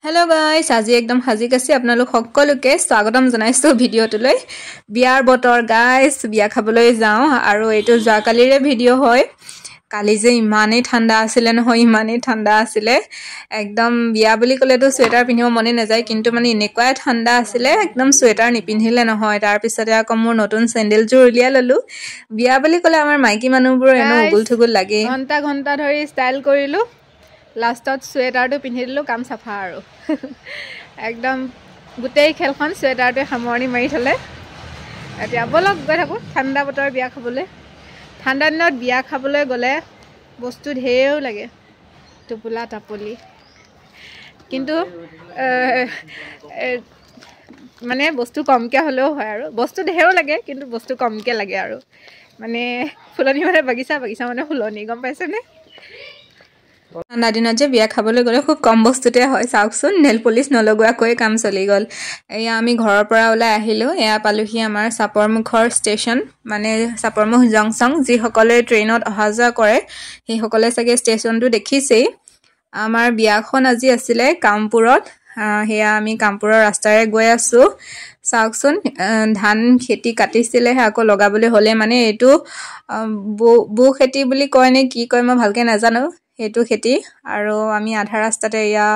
hello guys আজি একদম হাজিক আছে আপোনালোক সকলোকে স্বাগতম জনাইছো ভিডিওটোলৈ বিয়াৰ বতৰ গাইস বিয়া খাবলৈ যাও আৰু এটো জাকালিৰে ভিডিও হয় কালি যে ইমানেই ঠাণ্ডা আছিল নহয় ইমানেই ঠাণ্ডা আছিল একদম বিয়া বুলি কলে তো সোয়েটাৰ পিন্ধিব মনে নাযায় কিন্তু মানে এনেকুৱাই ঠাণ্ডা আছিল একদম সোয়েটাৰ নিপিন্ধিলে নহয় তাৰ পিছতে আকৌ মোৰ নতুন স্যান্ডেল জোৰ উলিয়া ললো বিয়া বুলি কলে আমাৰ মাইকী মানুহবোৰ এনে উগুল থুগুল লাগে ঘন্টা ধৰি ষ্টাইল কৰিলো লাষ্টত সোয়েটাৰটো পিন্ধি দিলো কাম সাফা আৰু একদম গুটেই খেলখন সোয়েটাৰটো সামৰণি মাৰি থলে এতিয়া বলক গৈ থাকো ঠাণ্ডা বতৰ বিয়া খাবলৈ ঠাণ্ডা দিনত বিয়া খাবলৈ গলে বস্তু ঢেৰ লাগে টুপুলা টাপলি কিন্তু মানে বস্তু কমকে হলেও হয় আৰু বস্তু ঢেৰ লাগে কিন্তু বস্তু কমকে লাগে আৰু মানে ফুলনি মানে বাগিচা মানে ফুলনি গম পাইছে নে ঠাণ্ডা দিনত যে বিয়া খাবলৈ গলে খুব কম বস্তুতে হয় চাওকচোন নেল পলিশ নলগোৱাকৈ কাম চলি গল এয়া আমি ঘৰৰ পৰা ওলাই আহিলো এয়া পালুহি আমাৰ চাপৰমুখৰ ষ্টেচন মানে চাপৰমুখ জংচং যি সকলে ট্ৰেইনত অহা যোৱা কৰে সেই সকলে চাগে ষ্টেচনটো দেখিছেই আমাৰ বিয়াখন আজি আছিল কামপুৰত হেয়া আমি কামপুৰৰ ৰাস্তাৰে গৈ আছো চাওকচোন ধান খেতি কাটিছিলে আকৌ লগাবলৈ হলে মানে এটো বু খেতি বুলি কয় নে কি কয় মই ভালকে নাজানো হেতু খেতি আৰু আমি আধা ৰাস্তাতে ইয়া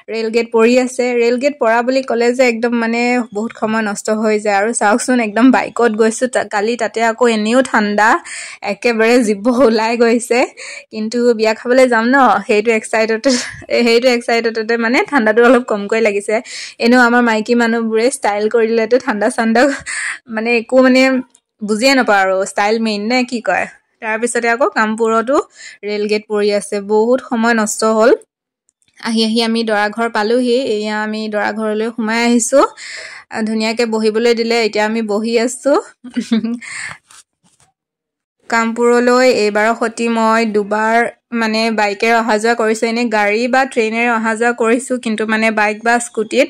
ৰেল গেট পৰি আছে ৰেল গেট পৰা বুলি কলে যে একদম মানে বহুত সময় নষ্ট হৈ যায় আৰু চাওকচোন একদম বাইকত গৈছো কালি তাতে আকৌ এনেও ঠাণ্ডা একেবাৰে জিভ ওলাই গৈছে কিন্তু বিয়া খাবলৈ যাম ন হেতু এক্সাইটেড মানে ঠাণ্ডাটো অলপ কমকৈ লাগিছে এনেও আমাৰ মাইকী মানুহবোৰে ষ্টাইল কৰিলেটো ঠাণ্ডা মানে একো মানে বুজিয়ে নাপায় আৰু ষ্টাইল মেইন নে কি কয় তাৰ পিছতে আকৌ কামপুৰতো ৰেল গেট পৰি আছে বহুত সময় নষ্ট হল আহি আমি দৰা ঘৰ পালোহি এয়া আমি দৰা ঘৰলৈ সোমাই আহিছো ধুনিয়াকে বহিবলৈ দিলে এতিয়া আমি বহি আছো কামপুৰলৈ এইবাৰৰ সতি মই দুবাৰ মানে বাইকেৰে অহা যোৱা কৰিছো এনে গাড়ী বা ট্ৰেইনেৰে অহা যোৱা কৰিছো কিন্তু মানে বাইক বা স্কুটিত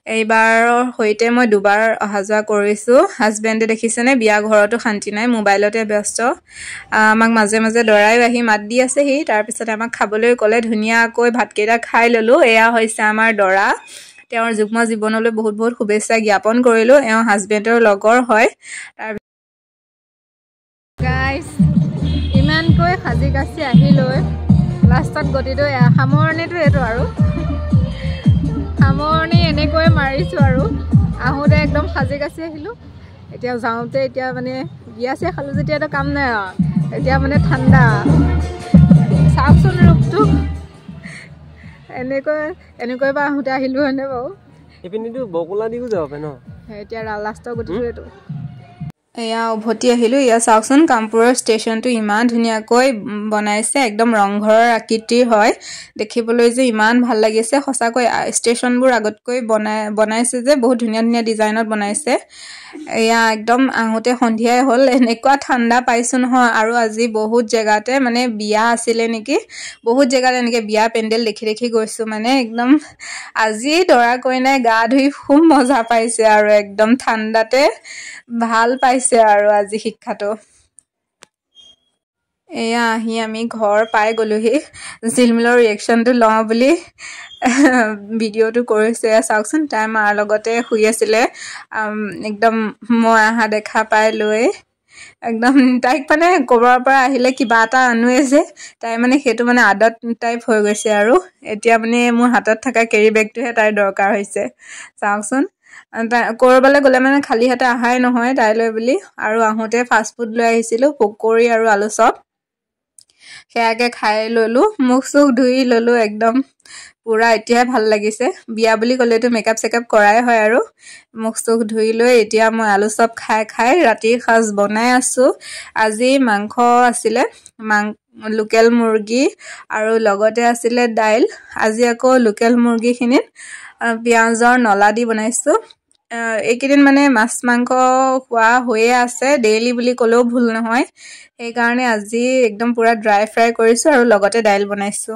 এইবাৰৰ হৈতে মই দুবাৰ অহা যোৱা কৰিছো হাজবেণ্ডে দেখিছেনে বিয়া ঘৰতো শান্তি নাই মোবাইলতে ব্যস্ত আমাক মাজে মাজে দৰাই আহি মাত দি আছে হি তাৰ পিছত আমাক খাবলৈ ক'লে ধুনিয়াকৈ ভাতকেইটা খাই ললো এয়া হৈছে আমাৰ দৰা তেওঁৰ যুগ্ম জীৱনলৈ বহুত বহুত শুভেচ্ছা জ্ঞাপন কৰিলো এওঁ হাজবেণ্ডৰ লগৰ হয় তাৰ গাইস ইমানকৈ সাজি কাছি আহিলৈ লাষ্টত গতিটো সামৰণিটো এটো আৰু সামৰণি এনেকৈ মাৰিছো আৰু আহোতে একদম সাজি কাছি আহিলো এতিয়া যাওঁতে এতিয়া মানে বিয়া চিয়া খালো যেতিয়া এটা কাম নাই আৰু এতিয়া মানে ঠাণ্ডা চাওকচোন ৰূপটো এনেকৈ বা আহোতে আহিলো হনে বাৰু এপিনিটো বকুলা দিও যাব পায় ন এতিয়া লাষ্টৰ গতিটো এটো এয়া উভতি আহিলো ইয়া চাওকচোন কামপুৰৰ ষ্টেচনটো ইমান ধুনিয়াকৈ বনাইছে একদম ৰংঘৰৰ আকৃতিৰ হয় দেখিবলৈ যে ইমান ভাল লাগিছে সঁচাকৈ ষ্টেচনবোৰ আগতকৈ বনাইছে যে বহুত ধুনিয়া ডিজাইনত বনাইছে এয়া একদম আহোতে সন্ধিয়াই হল এনেকুৱা ঠাণ্ডা পাইছো নহয় আৰু আজি বহুত জেগাতে মানে বিয়া আছিল নেকি বহুত জেগাত এনেকে বিয়া পেণ্ডেল দেখি গৈছো মানে একদম আজি দৰা কইনাই গা ধুই খুব মজা পাইছে আৰু একদম ঠাণ্ডাতে ভাল পাইছে আৰু আজি শিক্ষাটো এয়া আহি আমি ঘৰ পাই গলোহি জিলমিলৰ ৰিয়েকচনটো লওঁ বুলি ভিডিওটো কৰিছে চাওকচোন তাই মাৰ লগতে শুই আছিলে একদম মই আহা দেখা পাই লৈ একদম তাইক মানে কবাৰ পৰা আহিলে কিবা এটা আনোৱে যে তাই মানে সেইটো মানে আদত টাইপ হৈ গৈছে আৰু এতিয়া মানে মোৰ হাতত থকা কেৰি বেগটোহে তাইৰ দৰকাৰ হৈছে চাওকচোন কৰবালৈ গলে মানে খালি হাতে আহাই নহয় তাইলৈ বুলি আৰু আহোতে ফাষ্ট ফুড লৈ আহিছিলো পকৰি আৰু আলু চপ সেয়াকে খাই ললো মুখ চুখ ধুই ললো একদম পুৰা এতিয়া ভাল লাগিছে বিয়া বুলি ক'লেতো মেকআপ চেকআপ কৰাই হয় আৰু মুখ চুখ ধুই লৈ এতিয়া মই আলু চপ খাই ৰাতিৰ সাজ বনাই আছো আজি মাংস আছিলে লোকেল মুৰ্গী আৰু লগতে আছিলে দাইল আজি আকৌ লোকেল মুৰ্গীখিনিত পিয়াজৰ নলা দি বনাইছো এইকেইদিন মানে মাছ মাংস খোৱা হৈয়ে আছে ডেইলি বুলি ক'লেও ভুল নহয় সেই কাৰণে আজি একদম পুৰা ড্ৰাই ফ্ৰাই কৰিছো আৰু লগতে দাইল বনাইছো